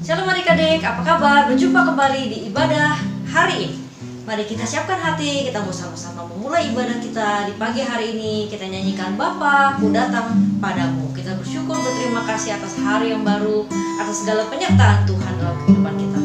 Shalom adik-adik, apa kabar? Berjumpa kembali di ibadah hari ini. Mari kita siapkan hati, kita mau sama-sama memulai ibadah kita di pagi hari ini. Kita nyanyikan Bapa, ku datang padamu. Kita bersyukur, berterima kasih atas hari yang baru, atas segala penyertaan Tuhan dalam kehidupan kita.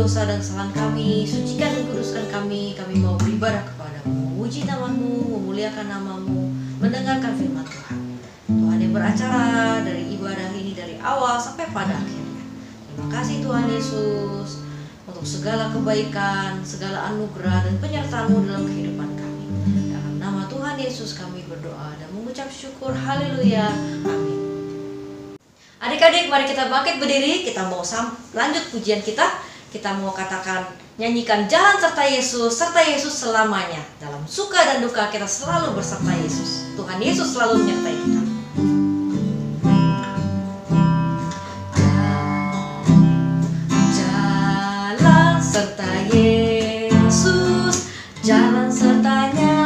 Dosa dan kesalahan kami, sucikan dan kuduskan kami mau beribadah kepadamu, memuji namamu, memuliakan namamu, mendengarkan firman Tuhan. Tuhan yang beracara dari ibadah ini dari awal sampai pada akhirnya. Terima kasih Tuhan Yesus untuk segala kebaikan, segala anugerah dan penyertaan-Mu dalam kehidupan kami. Dalam nama Tuhan Yesus kami berdoa dan mengucap syukur. Haleluya, amin. Adik-adik, mari kita bangkit berdiri, kita mau lanjut pujian kita. Kita mau nyanyikan jalan serta Yesus selamanya. Dalam suka dan duka kita selalu berserta Yesus. Tuhan Yesus selalu menyertai kita. Jalan serta Yesus, jalan sertanya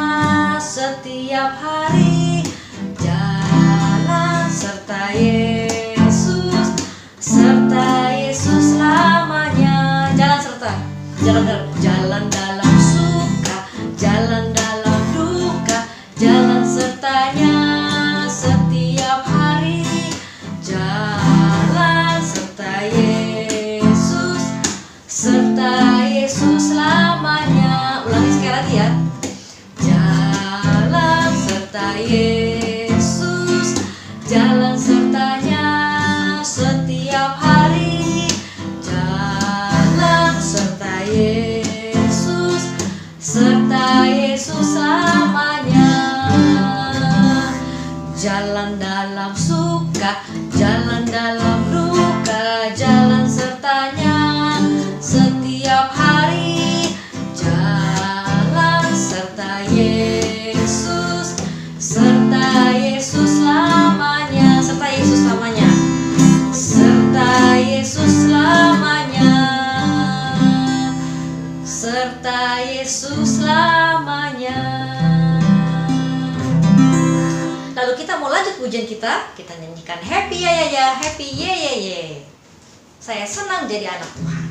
setiap hari. Jalan serta Yesus, serta Yesus selamanya. Jalan dalam suka, jalan dalam duka, jalan sertanya setiap hari. Jalan serta Yesus selamanya. Ulangi sekali lagi ya. Jalan serta Yesus, jalan sertanya setiap hari. Serta Yesus selamanya. Jalan dalam suka, jalan dalam duka, jalan sertanya setiap hari. Jalan pujian kita nyanyikan happy ya ya ya, happy ye ye ye. Saya senang jadi anak Tuhan.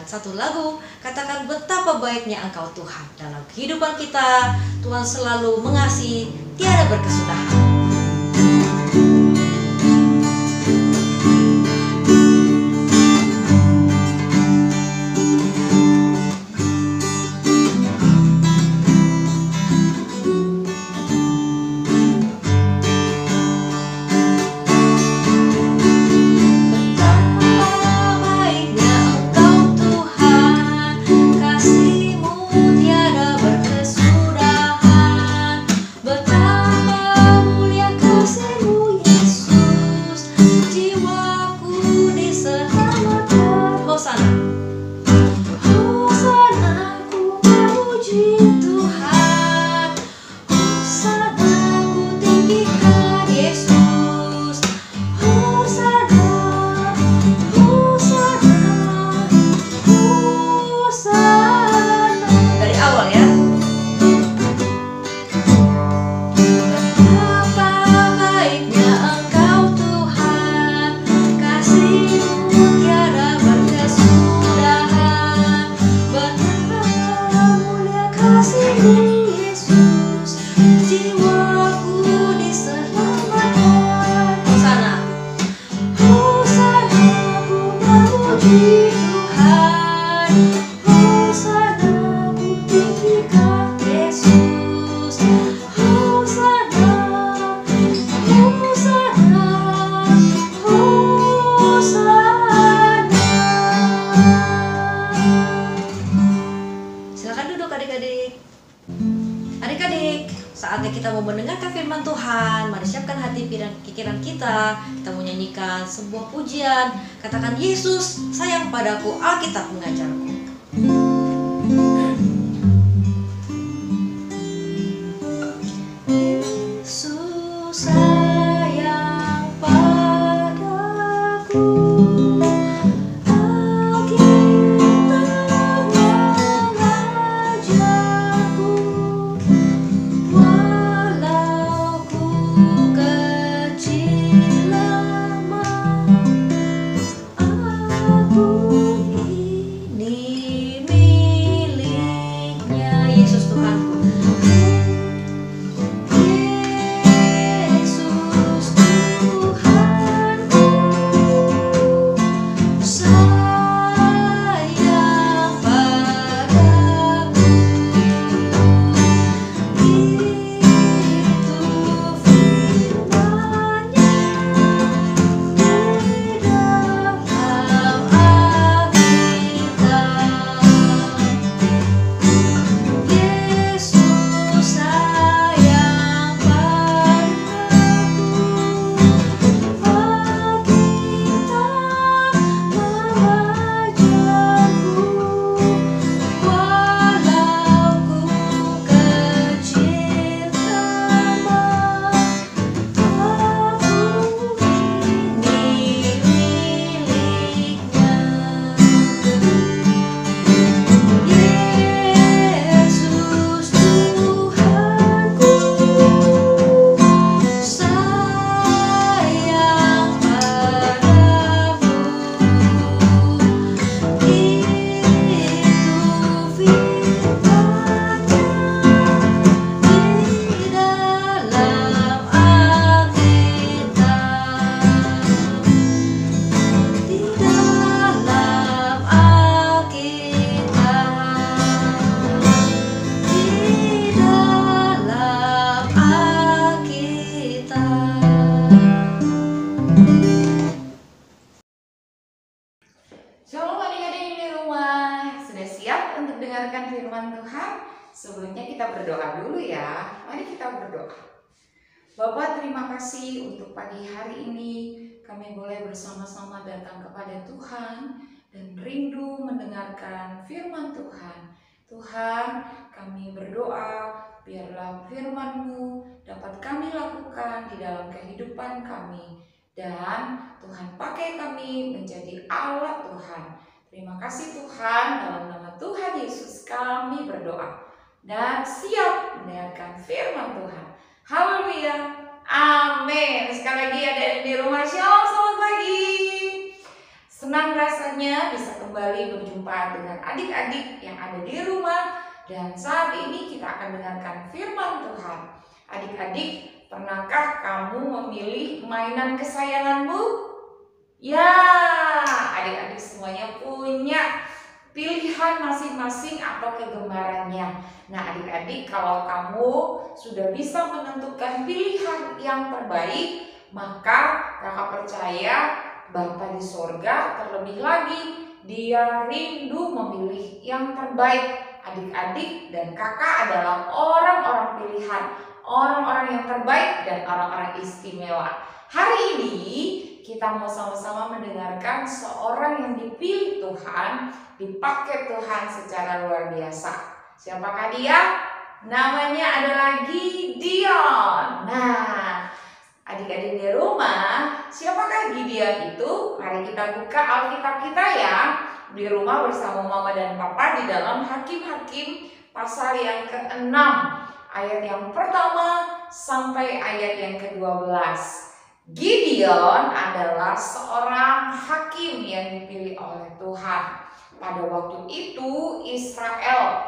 Satu lagu, katakan betapa baiknya Engkau Tuhan. Dalam kehidupan kita, Tuhan selalu mengasihi, tiada berkesudahan. Saatnya kita mau mendengarkan firman Tuhan. Mari siapkan hati pikiran kita. Kita mau nyanyikan sebuah pujian. Katakan, Yesus sayang padaku, Alkitab mengajarku. Yesus sayang padaku, ini Shalom adik-adik di rumah. Sudah siap untuk dengarkan firman Tuhan? Sebelumnya kita berdoa dulu ya. Mari kita berdoa. Bapak, terima kasih untuk pagi hari ini. Kami boleh bersama-sama datang kepada Tuhan dan rindu mendengarkan firman Tuhan. Tuhan, kami berdoa biarlah firman-Mu dapat kami lakukan di dalam kehidupan kami. Dan Tuhan pakai kami menjadi alat Tuhan. Terima kasih Tuhan, dalam nama Tuhan Yesus kami berdoa dan siap mendengarkan firman Tuhan. Haleluya, amin. Sekali lagi ada di rumah, shalom, selamat pagi. Senang rasanya bisa kembali berjumpa dengan adik-adik yang ada di rumah. Dan saat ini kita akan dengarkan firman Tuhan. Adik-adik, pernahkah kamu memilih mainan kesayanganmu? Ya, adik-adik semuanya punya pilihan masing-masing atau kegemarannya. Nah, adik-adik, kalau kamu sudah bisa menentukan pilihan yang terbaik, maka kakak percaya Bapa di sorga terlebih lagi Dia rindu memilih yang terbaik. Adik-adik dan kakak adalah orang-orang pilihan, orang-orang yang terbaik dan orang-orang istimewa. Hari ini kita mau sama-sama mendengarkan seorang yang dipilih Tuhan, dipakai Tuhan secara luar biasa. Siapakah dia? Namanya adalah Gideon. Nah, adik-adik di rumah, siapakah Gideon itu? Mari kita buka Alkitab kita ya. Di rumah bersama Mama dan Papa di dalam Hakim-Hakim pasal yang ke-6. Ayat yang pertama sampai ayat yang ke-12. Gideon adalah seorang hakim yang dipilih oleh Tuhan. Pada waktu itu Israel,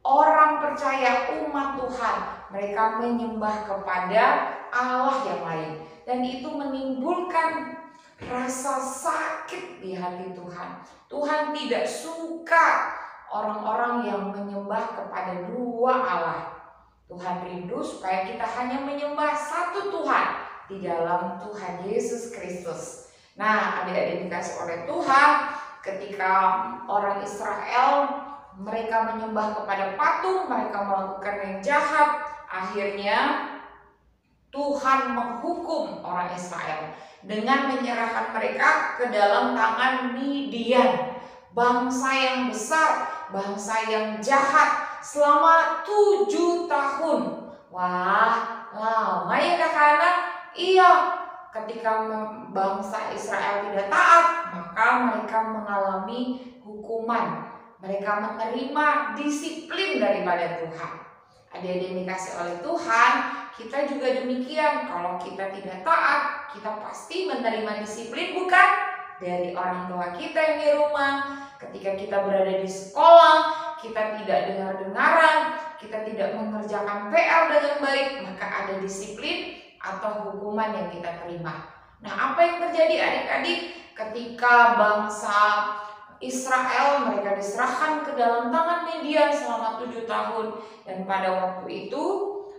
orang percaya umat Tuhan, mereka menyembah kepada Allah yang lain. Dan itu menimbulkan rasa sakit di hati Tuhan. Tuhan tidak suka orang-orang yang menyembah kepada dua Allah. Tuhan rindu supaya kita hanya menyembah satu Tuhan di dalam Tuhan Yesus Kristus. Nah, adik-adik dikasih oleh Tuhan, ketika orang Israel mereka menyembah kepada patung, mereka melakukan yang jahat, akhirnya Tuhan menghukum orang Israel dengan menyerahkan mereka ke dalam tangan Midian, bangsa yang besar, bangsa yang jahat selama 7 tahun. Wah, lama ya kakak-anak? Iya, ketika bangsa Israel tidak taat, maka mereka mengalami hukuman. Mereka menerima disiplin daripada Tuhan. Adik-adik yang dikasih oleh Tuhan, kita juga demikian. Kalau kita tidak taat, kita pasti menerima disiplin, bukan? Dari orang tua kita yang di rumah. Ketika kita berada di sekolah, kita tidak dengar-dengaran, kita tidak mengerjakan PR dengan baik, maka ada disiplin atau hukuman yang kita terima. Nah, apa yang terjadi adik-adik ketika bangsa Israel mereka diserahkan ke dalam tangan Midian selama 7 tahun. Dan pada waktu itu,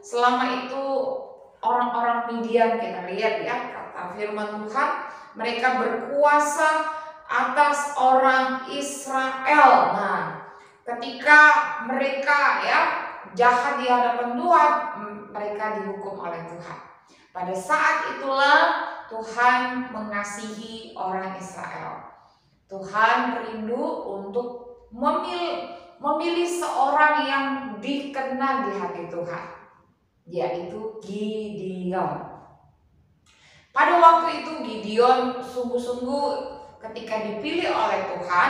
selama itu orang-orang Midian, kita lihat ya, kata firman Tuhan, mereka berkuasa atas orang Israel. Nah, ketika mereka ya jahat di hadapan Tuhan, mereka dihukum oleh Tuhan. Pada saat itulah Tuhan mengasihi orang Israel. Tuhan rindu untuk memilih seorang yang dikenal di hati Tuhan, yaitu Gideon. Pada waktu itu Gideon sungguh-sungguh ketika dipilih oleh Tuhan,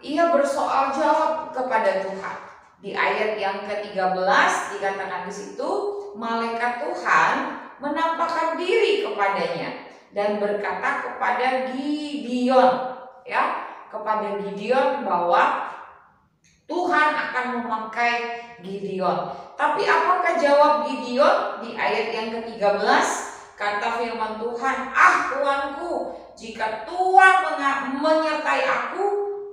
ia bersoal jawab kepada Tuhan. Di ayat yang ke-13 dikatakan di situ, malaikat Tuhan menampakkan diri kepadanya dan berkata kepada Gideon, ya, kepada Gideon bahwa Tuhan akan memakai Gideon. Tapi apakah jawab Gideon? Di ayat yang ke-13 kata firman Tuhan, "Ah Tuanku, jika Tuhan menyertai aku,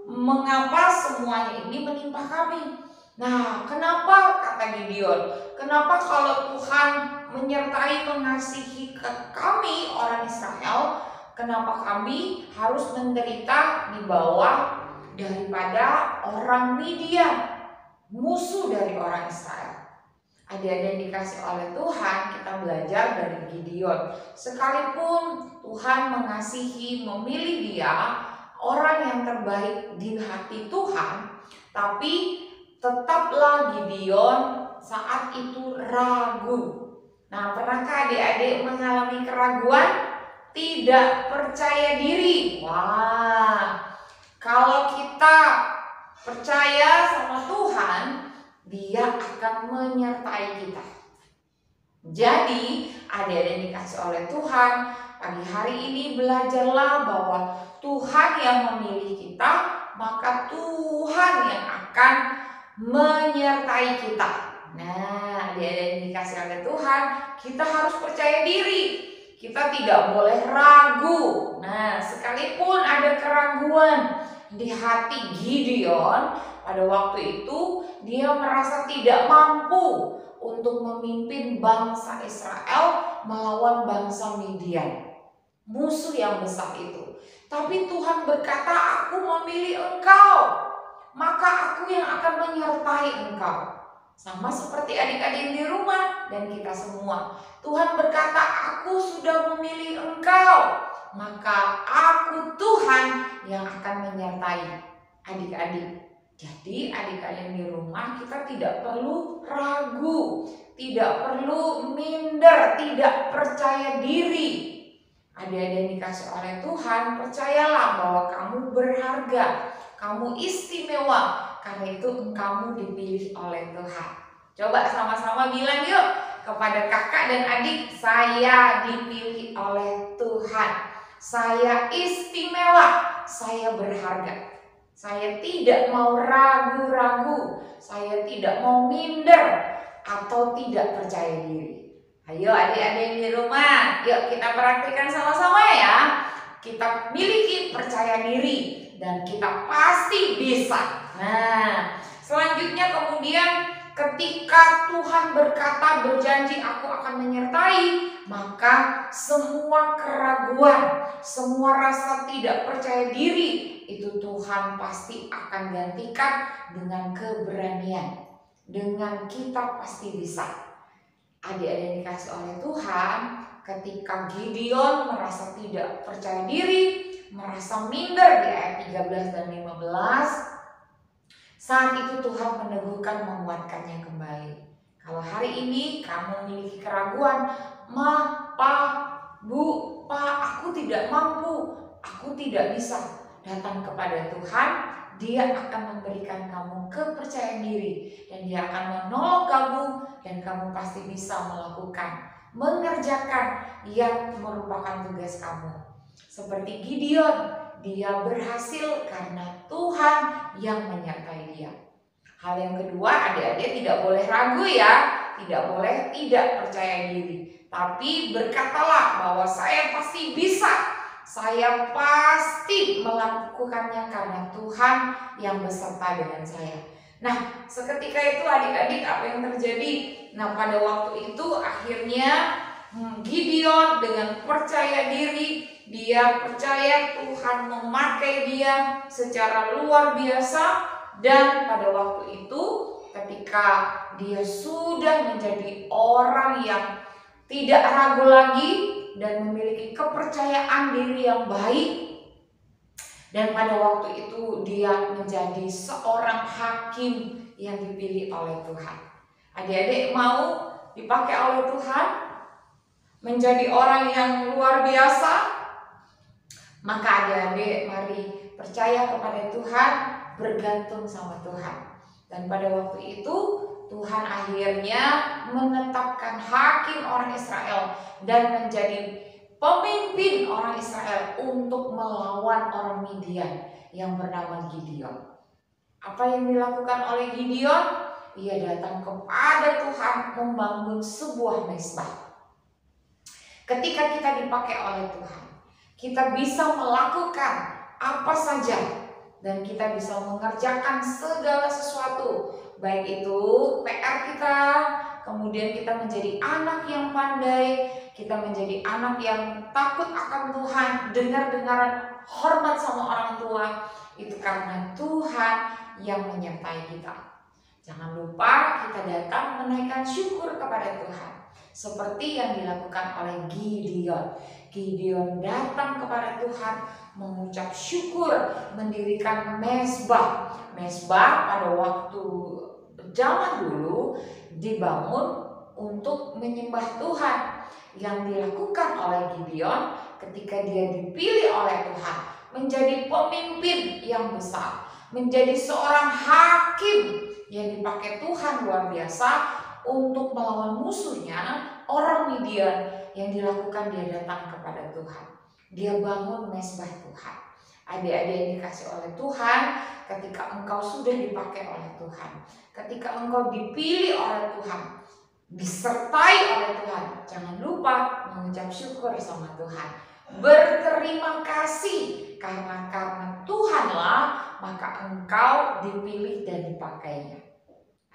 mengapa semuanya ini menimpa kami?" Nah, kenapa kata Gideon? Kenapa kalau Tuhan menyertai mengasihi kami orang Israel, Kenapa kami harus menderita di bawah daripada orang Midian, musuh dari orang Israel? Adik-adik yang dikasih oleh Tuhan, kita belajar dari Gideon. Sekalipun Tuhan mengasihi, memilih dia, orang yang terbaik di hati Tuhan, tapi tetaplah Gideon saat itu ragu. Nah, pernahkah adik-adik mengalami keraguan? Tidak percaya diri. Wah, kalau kita percaya sama Tuhan, Dia akan menyertai kita. Jadi, adik-adik yang dikasih oleh Tuhan, pagi hari ini belajarlah bahwa Tuhan yang memilih kita, maka Tuhan yang akan menyertai kita. Nah, adik-adik yang dikasih oleh Tuhan, kita harus percaya diri. Kita tidak boleh ragu. Nah, sekalipun ada keraguan di hati Gideon, pada waktu itu dia merasa tidak mampu untuk memimpin bangsa Israel melawan bangsa Midian, musuh yang besar itu. Tapi Tuhan berkata, aku memilih engkau, maka aku yang akan menyertai engkau. Sama seperti adik-adik di rumah dan kita semua. Tuhan berkata, aku sudah memilih engkau, maka aku Tuhan yang akan menyertai adik-adik. Jadi adik-adik di rumah, kita tidak perlu ragu, tidak perlu minder, tidak percaya diri. Adik-adik yang dikasih oleh Tuhan, percayalah bahwa kamu berharga, kamu istimewa, karena itu kamu dipilih oleh Tuhan. Coba sama-sama bilang yuk kepada kakak dan adik, saya dipilih oleh Tuhan. Saya istimewa, saya berharga. Saya tidak mau ragu-ragu, saya tidak mau minder atau tidak percaya diri. Ayo adik-adik di rumah, yuk kita praktikkan sama-sama ya. Kita miliki percaya diri dan kita pasti bisa. Nah, selanjutnya kemudian ketika Tuhan berkata, berjanji aku akan menyertai, maka semua keraguan, semua rasa tidak percaya diri itu Tuhan pasti akan gantikan dengan keberanian. Dengan kita pasti bisa. Adik-adik yang dikasih oleh Tuhan, ketika Gideon merasa tidak percaya diri, merasa minder di ayat 13 dan 15, saat itu Tuhan meneguhkan, menguatkannya kembali. Kalau hari ini kamu memiliki keraguan, Ma, Pa, Bu, Pa, aku tidak mampu, aku tidak bisa, datang kepada Tuhan, Dia akan memberikan kamu kepercayaan diri dan Dia akan menolong kamu dan kamu pasti bisa melakukan, mengerjakan yang merupakan tugas kamu. Seperti Gideon, dia berhasil karena Tuhan yang menyertai dia. Hal yang kedua, adik-adik tidak boleh ragu ya, tidak boleh tidak percaya diri. Tapi berkatalah bahwa saya pasti bisa, saya pasti melakukannya karena Tuhan yang beserta dengan saya. Nah, seketika itu adik-adik apa yang terjadi? Nah, pada waktu itu akhirnya Gideon dengan percaya diri, dia percaya Tuhan memakai dia secara luar biasa. Dan pada waktu itu ketika dia sudah menjadi orang yang tidak ragu lagi dan memiliki kepercayaan diri yang baik, dan pada waktu itu dia menjadi seorang hakim yang dipilih oleh Tuhan. Adik-adik mau dipakai oleh Tuhan menjadi orang yang luar biasa? Maka adik-adik mari percaya kepada Tuhan, bergantung sama Tuhan. Dan pada waktu itu Tuhan akhirnya menetapkan hakim orang Israel dan menjadi pemimpin orang Israel untuk melawan orang Midian yang bernama Gideon. Apa yang dilakukan oleh Gideon? Ia datang kepada Tuhan membangun sebuah mezbah. Ketika kita dipakai oleh Tuhan, kita bisa melakukan apa saja dan kita bisa mengerjakan segala sesuatu, baik itu PR kita, kemudian kita menjadi anak yang pandai, kita menjadi anak yang takut akan Tuhan, dengar-dengaran hormat sama orang tua, itu karena Tuhan yang menyertai kita. Jangan lupa kita datang menaikkan syukur kepada Tuhan, seperti yang dilakukan oleh Gideon. Gideon datang kepada Tuhan mengucap syukur, mendirikan mezbah. Mezbah pada waktu zaman dulu dibangun untuk menyembah Tuhan. Yang dilakukan oleh Gideon ketika dia dipilih oleh Tuhan menjadi pemimpin yang besar, menjadi seorang hakim yang dipakai Tuhan luar biasa untuk melawan musuhnya, orang Midian. Yang dilakukan, dia datang kepada Tuhan, dia bangun mezbah Tuhan. Adik-adik yang dikasih oleh Tuhan, ketika engkau sudah dipakai oleh Tuhan, ketika engkau dipilih oleh Tuhan, disertai oleh Tuhan, jangan lupa mengucap syukur sama Tuhan, berterima kasih karena Tuhanlah maka engkau dipilih dan dipakainya.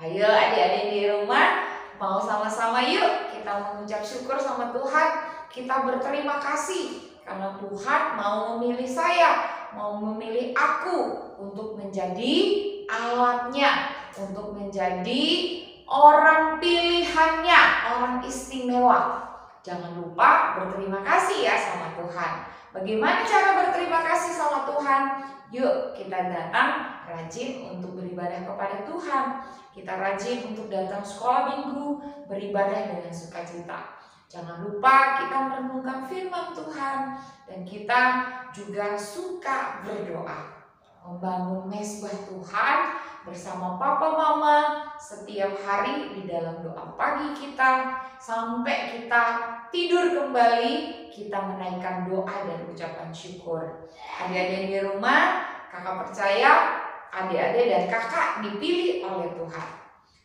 Ayo adik-adik di rumah, mau sama-sama yuk kita mengucap syukur sama Tuhan. Kita berterima kasih karena Tuhan mau memilih saya, mau memilih aku untuk menjadi alatnya, untuk menjadi orang pilihannya, orang istimewa. Jangan lupa berterima kasih ya sama Tuhan. Bagaimana cara berterima kasih sama Tuhan? Yuk kita datang rajin untuk beribadah kepada Tuhan. Kita rajin untuk datang sekolah minggu, beribadah dengan sukacita. Jangan lupa kita merenungkan firman Tuhan, dan kita juga suka berdoa, membangun mezbah Tuhan bersama papa mama setiap hari di dalam doa pagi kita, sampai kita tidur kembali, kita menaikkan doa dan ucapan syukur. Adik-adik di rumah, kakak percaya adik-adik dan kakak dipilih oleh Tuhan.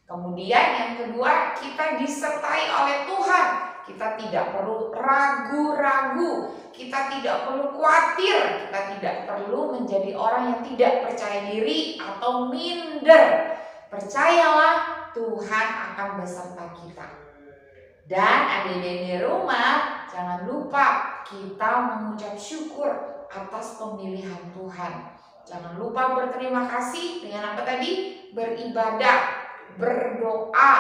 Kemudian yang kedua, kita disertai oleh Tuhan. Kita tidak perlu ragu-ragu, kita tidak perlu khawatir, kita tidak perlu menjadi orang yang tidak percaya diri atau minder. Percayalah, Tuhan akan beserta kita. Dan adik-adik di rumah, jangan lupa kita mengucap syukur atas pemilihan Tuhan. Jangan lupa berterima kasih dengan apa tadi? Beribadah, berdoa,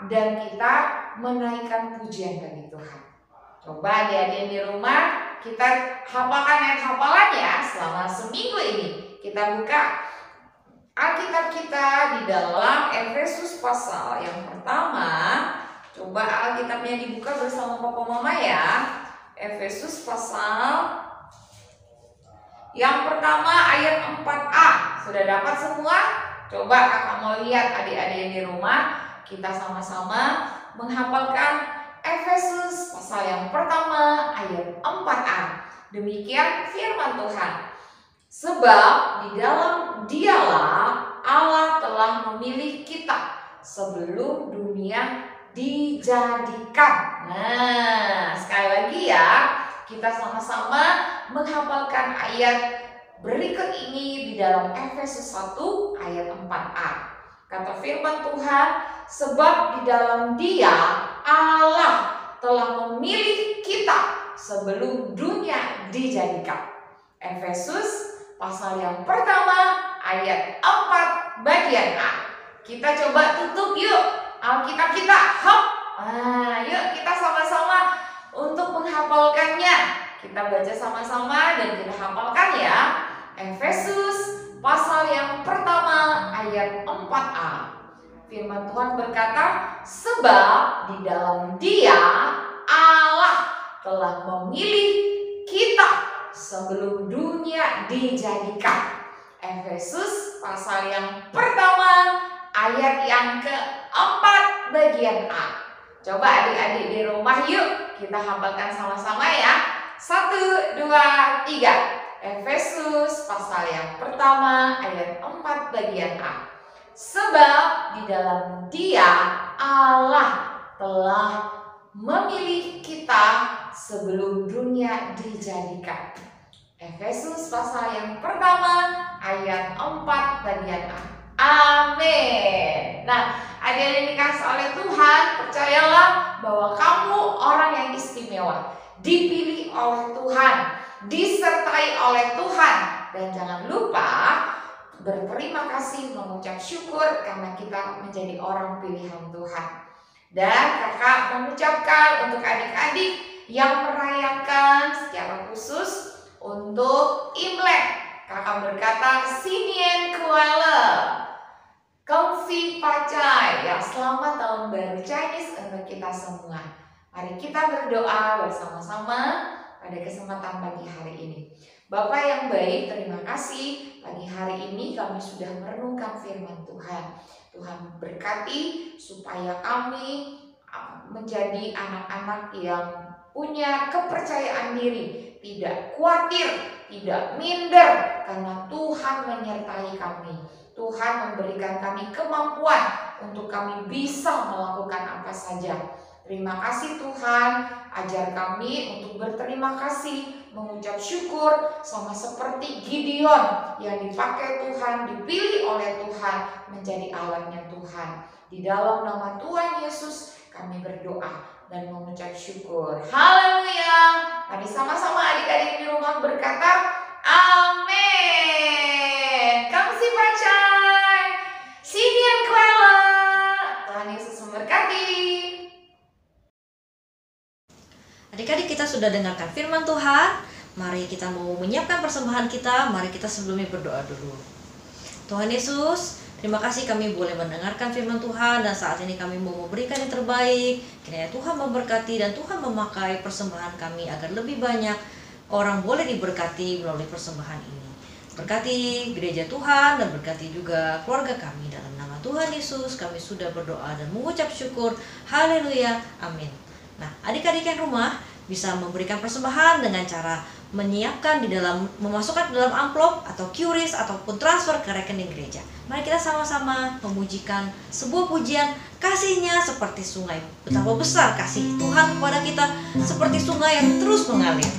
dan kita menaikkan pujian bagi Tuhan. Coba adik-adik di rumah, kita hafalkan ayat hafalan ya selama seminggu ini. Kita buka Alkitab kita di dalam Efesus pasal yang pertama. Coba Alkitabnya dibuka bersama papa mama ya. Efesus pasal yang pertama ayat 4a. Sudah dapat semua? Coba kakak mau lihat adik-adik di rumah. Kita sama-sama menghafalkan Efesus pasal yang pertama ayat 4a. Demikian firman Tuhan. Sebab di dalam Dialah Allah telah memilih kita sebelum dunia dijadikan. Nah, sekali lagi ya, kita sama-sama menghafalkan ayat berikut ini di dalam Efesus 1 ayat 4a. Kata firman Tuhan, sebab di dalam Dia Allah telah memilih kita sebelum dunia dijadikan. Efesus pasal yang pertama ayat 4 bagian A. Kita coba tutup yuk Alkitab kita. Hop. Nah, yuk kita sama-sama untuk menghafalkannya. Kita baca sama-sama dan kita hafalkan ya. Efesus pasal yang pertama ayat 4a. Firman Tuhan berkata, sebab di dalam Dia Allah telah memilih kita sebelum dunia dijadikan. Efesus pasal yang pertama ayat yang keempat bagian A. Coba adik-adik di rumah yuk kita hafalkan sama-sama ya. 1, 2, 3. Efesus pasal yang pertama ayat 4 bagian A. Sebab di dalam Dia Allah telah memilih kita sebelum dunia dijadikan. Efesus pasal yang pertama ayat 4 bagian A. Amin. Nah, Adik yang dikasih oleh Tuhan, percayalah bahwa kamu orang yang istimewa, dipilih oleh Tuhan, disertai oleh Tuhan. Dan jangan lupa berterima kasih, mengucap syukur karena kita menjadi orang pilihan Tuhan. Dan kakak mengucapkan untuk adik-adik yang merayakan secara khusus untuk Imlek, kakak berkata Sinien Kuala Kongsi Pacai, ya selamat tahun baru Chinese untuk kita semua. Mari kita berdoa bersama-sama pada kesempatan pagi hari ini. Bapak yang baik, terima kasih pagi hari ini kami sudah merenungkan firman Tuhan. Tuhan berkati supaya kami menjadi anak-anak yang punya kepercayaan diri, tidak khawatir, tidak minder, karena Tuhan menyertai kami. Tuhan memberikan kami kemampuan untuk kami bisa melakukan apa saja. Terima kasih Tuhan, ajar kami untuk berterima kasih, mengucap syukur sama seperti Gideon yang dipakai Tuhan, dipilih oleh Tuhan menjadi alatnya Tuhan. Di dalam nama Tuhan Yesus kami berdoa dan mengucap syukur. Haleluya. Mari sama-sama adik-adik di rumah berkata amin. Kamsi Pacai, Sinien Kuala. Tuhan Yesus memberkati. Adik-adik, kita sudah dengarkan firman Tuhan. Mari kita mau menyiapkan persembahan kita. Mari kita sebelumnya berdoa dulu. Tuhan Yesus, terima kasih kami boleh mendengarkan firman Tuhan. Dan saat ini kami mau memberikan yang terbaik. Kiranya Tuhan memberkati dan Tuhan memakai persembahan kami agar lebih banyak orang boleh diberkati melalui persembahan ini. Berkati gereja Tuhan dan berkati juga keluarga kami. Dalam nama Tuhan Yesus kami sudah berdoa dan mengucap syukur. Haleluya, amin. Nah, adik-adik yang rumah bisa memberikan persembahan dengan cara menyiapkan di dalam, memasukkan di dalam amplop atau QRIS ataupun transfer ke rekening gereja. Mari kita sama-sama memujikan sebuah pujian, kasihnya seperti sungai. Betapa besar kasih Tuhan kepada kita, seperti sungai yang terus mengalir.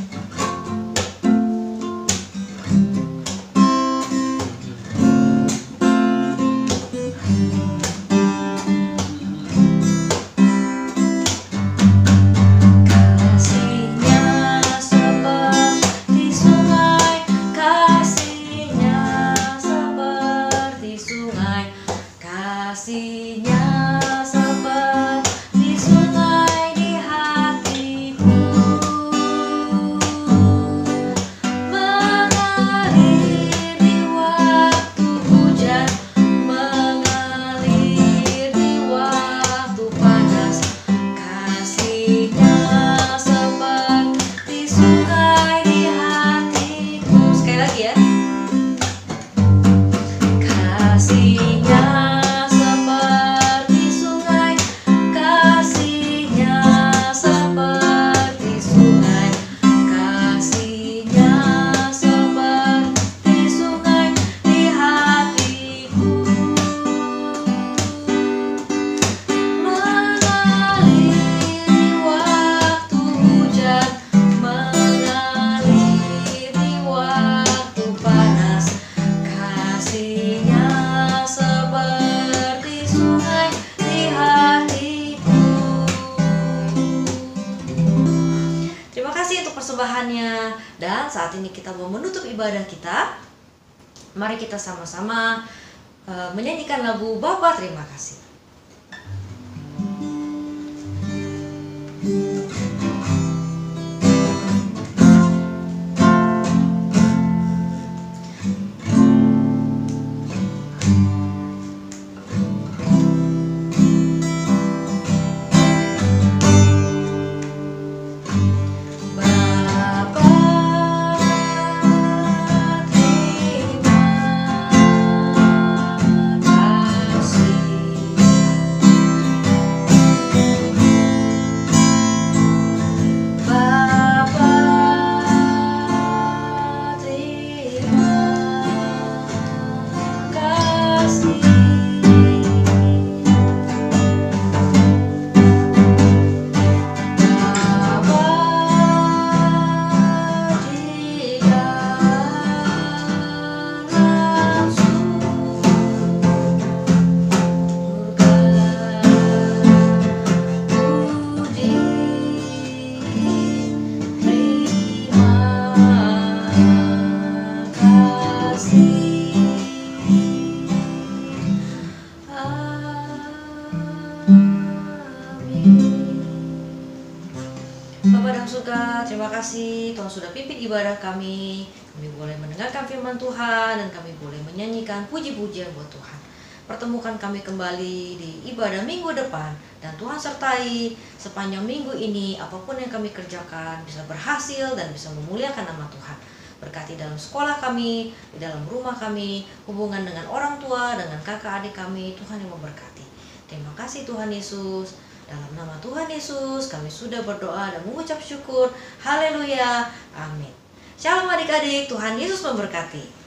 Persembahannya. Dan saat ini kita mau menutup ibadah kita. Mari kita sama-sama menyanyikan lagu Bapa Terima Kasih. terima kasih Tuhan sudah pimpin ibadah kami. Kami boleh mendengarkan firman Tuhan dan kami boleh menyanyikan puji-pujian buat Tuhan. Pertemukan kami kembali di ibadah minggu depan. Dan Tuhan sertai sepanjang minggu ini, apapun yang kami kerjakan bisa berhasil dan bisa memuliakan nama Tuhan. Berkati dalam sekolah kami, di dalam rumah kami, hubungan dengan orang tua, dengan kakak adik kami, Tuhan yang memberkati. Terima kasih Tuhan Yesus. Dalam nama Tuhan Yesus kami sudah berdoa dan mengucap syukur. Haleluya. Amin. Shalom adik-adik, Tuhan Yesus memberkati.